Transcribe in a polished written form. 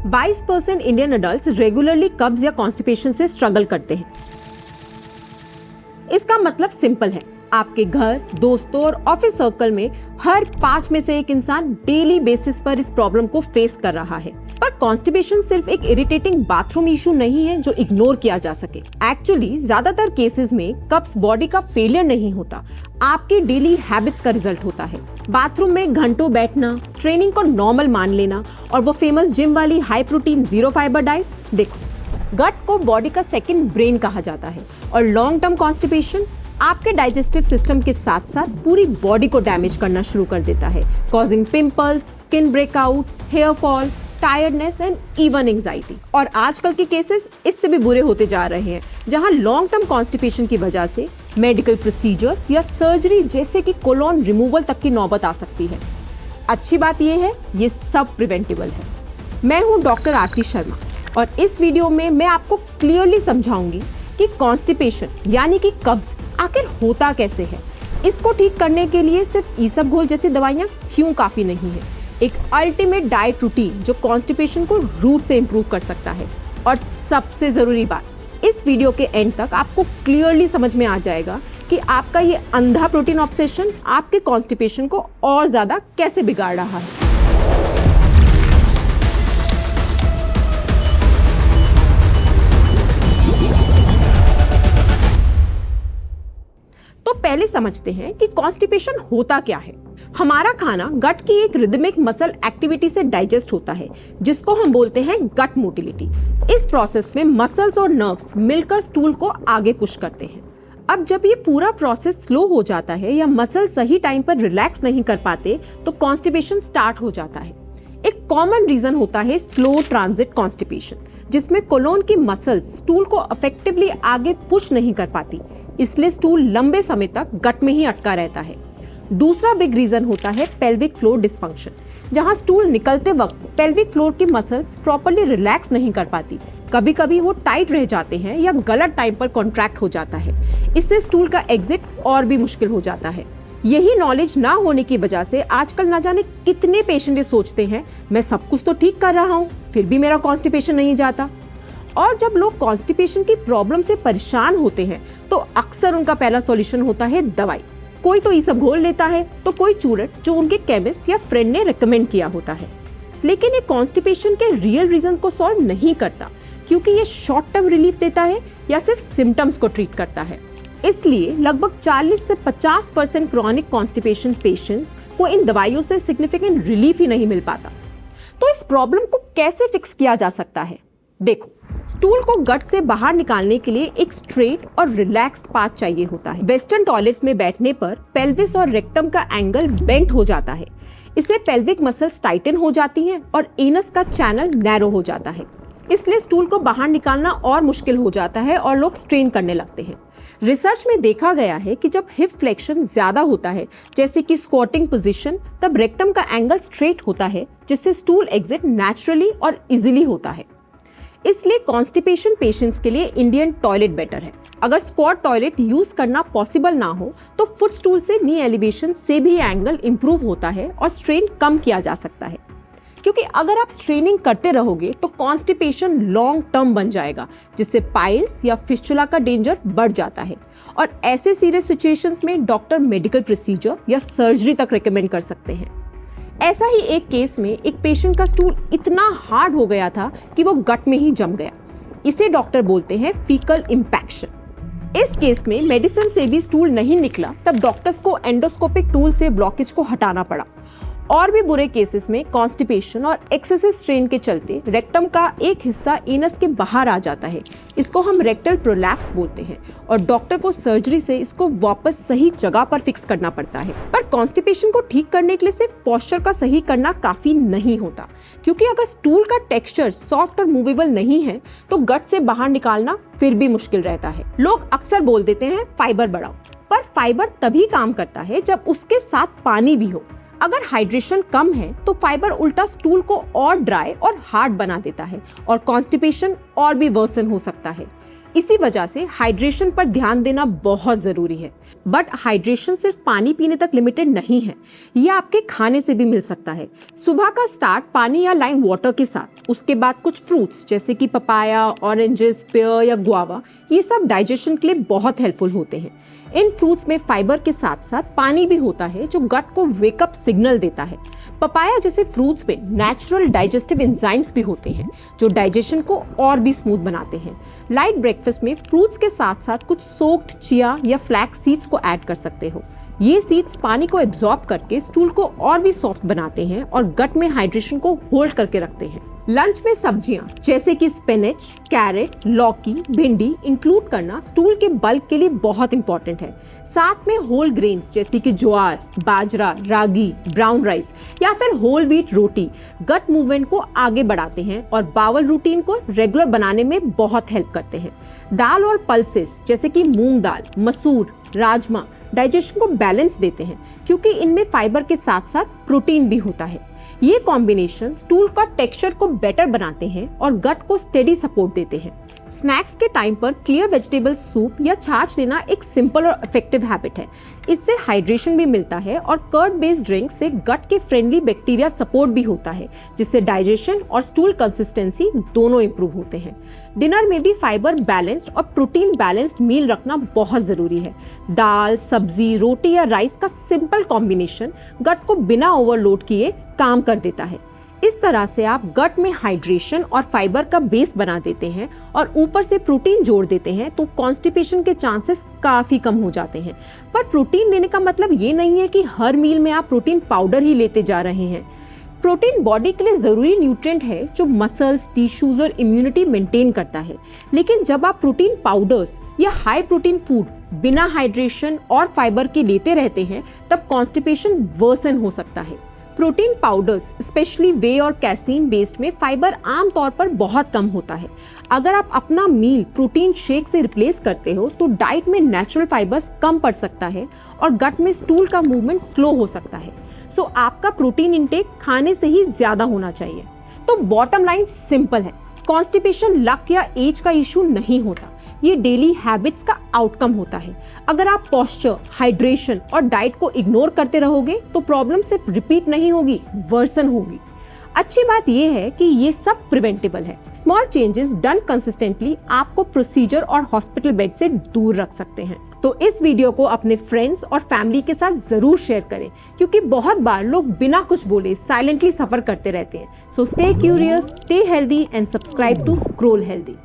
22% Indian adult regularly कब्ज या constipation से स्ट्रगल करते हैं। इसका मतलब सिंपल है, आपके घर, दोस्तों और ऑफिस सर्कल में हर 5 में से एक इंसान डेली बेसिस पर इस प्रॉब्लम को फेस कर रहा है। पर कॉन्स्टिपेशन सिर्फ एक इरिटेटिंग बाथरूम इशू नहीं है जो इग्नोर किया जा सके। एक्चुअली ज्यादातर केसेस में कब्ज बॉडी का फेलियर नहीं होता, आपके डेली हैबिट्स का रिजल्ट होता है। बाथरूम में घंटों बैठना, स्ट्रेनिंग को नॉर्मल मान लेना और वो फेमस जिम वाली high protein zero fibre diet. देखो, गट को बॉडी का सेकंड ब्रेन कहा जाता है और लॉन्ग टर्म कॉन्स्टिपेशन आपके डाइजेस्टिव सिस्टम के साथ साथ पूरी बॉडी को डैमेज करना शुरू कर देता है, causing pimples, skin breakouts, hair fall, tiredness and even anxiety. और आजकल के केसेस इससे भी बुरे होते जा रहे हैं, जहां लॉन्ग टर्म कॉन्स्टिपेशन की वजह से मेडिकल प्रोसीजर्स या सर्जरी जैसे कि कोलोन रिमूवल तक की नौबत आ सकती है। अच्छी बात यह है, ये सब प्रिवेंटेबल है। मैं हूं डॉक्टर आरती शर्मा और इस वीडियो में मैं आपको क्लियरली समझाऊंगी कि कॉन्स्टिपेशन यानी कि कब्ज आखिर होता कैसे है। इसको ठीक करने के लिए सिर्फ ईसबगोल जैसी दवाइयां क्यों काफी नहीं है। एक अल्टीमेट डाइट रूटीन जो कॉन्स्टिपेशन को रूट से इंप्रूव कर सकता है। और सबसे जरूरी बात, इस वीडियो के एंड तक आपको क्लियरली समझ में आ जाएगा कि आपका ये अंधा प्रोटीन ऑब्सेशन आपके कॉन्स्टिपेशन को और ज्यादा कैसे बिगाड़ रहा है। तो पहले समझते हैं कि कॉन्स्टिपेशन होता क्या है। हमारा खाना गट की एक रिदमिक मसल एक्टिविटी से डाइजेस्ट होता है, जिसको हम बोलते हैं गट मोटिलिटी। इस प्रोसेस में मसल्स और नर्व्स मिलकर स्टूल को आगे पुश करते हैं। अब जब ये पूरा प्रोसेस स्लो हो जाता है या मसल सही टाइम पर रिलैक्स नहीं कर पाते, तो कॉन्स्टिपेशन स्टार्ट हो जाता है। एक कॉमन रीजन होता है स्लो ट्रांजिट कॉन्स्टिपेशन, जिसमें कोलोन की मसल्स स्टूल को इफेक्टिवली आगे पुश नहीं कर पाती, इसलिए स्टूल लंबे समय तक गट में ही अटका रहता है। दूसरा बिग रीजन होता है पेल्विक फ्लोर डिस्फंक्शन, जहां स्टूल निकलते वक्त पेल्विक फ्लोर की मसल्स प्रॉपर्ली रिलैक्स नहीं कर पाती। कभी कभी वो टाइट रह जाते हैं या गलत टाइम पर कॉन्ट्रैक्ट हो जाता है। इससे स्टूल का एग्जिट और भी मुश्किल हो जाता है। यही नॉलेज ना होने की वजह से आजकल ना जाने कितने पेशेंट ये सोचते हैं, मैं सब कुछ तो ठीक कर रहा हूँ, फिर भी मेरा कॉन्स्टिपेशन नहीं जाता। और जब लोग कॉन्स्टिपेशन की प्रॉब्लम से परेशान होते हैं, तो अक्सर उनका पहला सॉल्यूशन होता है दवाई। कोई तो ईसबगोल लेता है, तो कोई चूरट जो उनके केमिस्ट या फ्रेंड ने रेकमेंड किया होता है। लेकिन ये कॉन्स्टिपेशन के रियल रीजन को सॉल्व नहीं करता, क्योंकि ये शॉर्ट टर्म रिलीफ देता है या सिर्फ सिम्टम्स को ट्रीट करता है। इसलिए लगभग 40 से 50% क्रॉनिक कॉन्स्टिपेशन पेशेंट्स को इन दवाइयों से सिग्निफिकेंट रिलीफ ही नहीं मिल पाता। तो इस प्रॉब्लम को कैसे फिक्स किया जा सकता है? देखो, स्टूल को गट से बाहर निकालने के लिए एक स्ट्रेट और रिलैक्स्ड पाथ चाहिए होता है। वेस्टर्न टॉयलेट्स में बैठने पर पेल्विस और रेक्टम का एंगल बेंट हो जाता है। इससे पेल्विक मसल्स टाइटन हो जाती हैं और एनस का चैनल नैरो हो जाता है। इसलिए स्टूल को बाहर निकालना और मुश्किल हो जाता है और लोग स्ट्रेन करने लगते हैं। रिसर्च में देखा गया है कि जब हिप फ्लेक्शन ज्यादा होता है, जैसे कि स्क्वाटिंग पोजीशन, तब रेक्टम का एंगल स्ट्रेट होता है, जिससे स्टूल एग्जिट नेचुरली और इजीली होता है। इसलिए कॉन्स्टिपेशन पेशेंट्स के लिए इंडियन टॉयलेट बेटर है। अगर स्क्वाट टॉयलेट यूज करना पॉसिबल ना हो, तो फुट स्टूल से नी एलिवेशन से भी एंगल इंप्रूव होता है और स्ट्रेन कम किया जा सकता है। क्योंकि अगर आप स्ट्रेनिंग करते रहोगे तो कॉन्स्टिपेशन लॉन्ग टर्म बन जाएगा, जिससे पाइल्स या फिस्टुला का डेंजर बढ़ जाता है। और ऐसे सीरियस सिचुएशंस में डॉक्टर मेडिकल प्रोसीजर या सर्जरी तक रिकमेंड कर सकते हैं। ऐसा ही एक केस में एक पेशेंट का स्टूल इतना हार्ड हो गया था कि वो गट में ही जम गया। इसे डॉक्टर बोलते हैं फीकल इंपैक्शन। इस केस में मेडिसिन से भी स्टूल नहीं निकला, तब डॉक्टर्स को एंडोस्कोपिक टूल से ब्लॉकेज को हटाना पड़ा। और भी बुरे केसेस में कॉन्स्टिपेशन और एक्सेसिव स्ट्रेन के चलते रेक्टम का एक हिस्सा एनस के बाहर आ जाता है। इसको हम रेक्टल प्रोलैप्स बोलते हैं और डॉक्टर को सर्जरी से इसको वापस सही जगह पर फिक्स करना पड़ता है। पर कॉन्स्टिपेशन को ठीक करने के लिए सिर्फ पोस्चर का सही करना काफी नहीं होता, क्योंकि अगर स्टूल का टेक्सचर सॉफ्ट और मूवेबल नहीं है तो गट से बाहर निकालना फिर भी मुश्किल रहता है। लोग अक्सर बोल देते हैं फाइबर बढ़ाओ, पर फाइबर तभी काम करता है जब उसके साथ पानी भी हो। अगर हाइड्रेशन कम है तो फाइबर उल्टा स्टूल को और ड्राई और हार्ड बना देता है और कॉन्स्टिपेशन और भी वर्सन हो सकता है। इसी वजह से हाइड्रेशन पर ध्यान देना बहुत ज़रूरी है। बट हाइड्रेशन सिर्फ पानी पीने तक लिमिटेड नहीं है, ये आपके खाने से भी मिल सकता है। सुबह का स्टार्ट पानी या लाइम वाटर के साथ, उसके बाद कुछ फ्रूट्स जैसे कि पपाया, ऑरेंजेस, पेयर या गुआवा, ये सब डाइजेशन के लिए बहुत हेल्पफुल होते हैं। इन फ्रूट्स में फाइबर के साथ साथ पानी भी होता है जो गट को वेकअप सिग्नल देता है। पपाया जैसे फ्रूट्स में नेचुरल डाइजेस्टिव एंजाइम्स भी होते हैं जो डाइजेशन को और भी स्मूथ बनाते हैं। लाइट ब्रेकफास्ट में फ्रूट्स के साथ साथ कुछ सोक्ड चिया या फ्लैक्स सीड्स को ऐड कर सकते हो। ये सीड्स पानी को एब्जॉर्ब करके स्टूल को और भी सॉफ्ट बनाते हैं और गट में हाइड्रेशन को होल्ड करके रखते हैं। लंच में सब्जियां जैसे कि स्पिनच, कैरेट, लौकी, भिंडी इंक्लूड करना स्टूल के बल्क के लिए बहुत इंपॉर्टेंट है। साथ में होल ग्रेन्स जैसे कि ज्वार, बाजरा, रागी, ब्राउन राइस या फिर होल व्हीट रोटी गट मूवमेंट को आगे बढ़ाते हैं और बावल रूटीन को रेगुलर बनाने में बहुत हेल्प करते हैं। दाल और पल्सेस जैसे कि मूंग दाल, मसूर, राजमा डाइजेशन को बैलेंस देते हैं क्योंकि इनमें फाइबर के साथ साथ प्रोटीन भी होता है। ये कॉम्बिनेशन स्टूल का टेक्सचर को बेटर बनाते हैं और गट को स्टेडी सपोर्ट देते हैं। स्नैक्स के टाइम पर क्लियर वेजिटेबल सूप या छाछ लेना एक सिंपल और इफेक्टिव हैबिट है। इससे हाइड्रेशन भी मिलता है और कर्ड बेस्ड ड्रिंक से गट के फ्रेंडली बैक्टीरिया सपोर्ट भी होता है, जिससे डाइजेशन और स्टूल कंसिस्टेंसी दोनों इंप्रूव होते हैं। डिनर में भी फाइबर बैलेंस्ड और प्रोटीन बैलेंस्ड मील रखना बहुत जरूरी है। दाल, सब्जी, रोटी या राइस का सिंपल कॉम्बिनेशन गट को बिना ओवरलोड किए काम कर देता है। इस तरह से आप गट में हाइड्रेशन और फाइबर का बेस बना देते हैं और ऊपर से प्रोटीन जोड़ देते हैं तो कॉन्स्टिपेशन के चांसेस काफी कम हो जाते हैं। पर प्रोटीन लेने का मतलब ये नहीं है कि हर मील में आप प्रोटीन पाउडर ही लेते जा रहे हैं। प्रोटीन बॉडी के लिए जरूरी न्यूट्रिएंट है जो मसल्स, टिश्यूज और इम्यूनिटी मेंटेन करता है। लेकिन जब आप प्रोटीन पाउडर्स या हाई प्रोटीन फूड बिना हाइड्रेशन और फाइबर के लेते रहते हैं तब कॉन्स्टिपेशन वर्सन हो सकता है। प्रोटीन पाउडर्स स्पेशली वे और कैसीन बेस्ड में फाइबर आमतौर पर बहुत कम होता है। अगर आप अपना मील प्रोटीन शेक से रिप्लेस करते हो तो डाइट में नेचुरल फाइबर्स कम पड़ सकता है और गट में स्टूल का मूवमेंट स्लो हो सकता है। सो आपका प्रोटीन इंटेक खाने से ही ज्यादा होना चाहिए। तो बॉटम लाइन सिंपल है, कॉन्स्टिपेशन लक या एज का इशू नहीं होता, ये डेली हैबिट्स का आउटकम होता है। अगर आप पोस्चर, हाइड्रेशन और डाइट को इग्नोर करते रहोगे तो प्रॉब्लम सिर्फ रिपीट नहीं होगी, वर्सन होगी। अच्छी बात यह है कि ये सब प्रिवेंटेबल है। स्मॉल चेंजेस डन कंसिस्टेंटली आपको प्रोसीजर और हॉस्पिटल बेड से दूर रख सकते हैं। तो इस वीडियो को अपने फ्रेंड्स और फैमिली के साथ जरूर शेयर करें क्योंकि बहुत बार लोग बिना कुछ बोले साइलेंटली सफर करते रहते हैं। So stay curious, stay healthy and subscribe to Scroll healthy.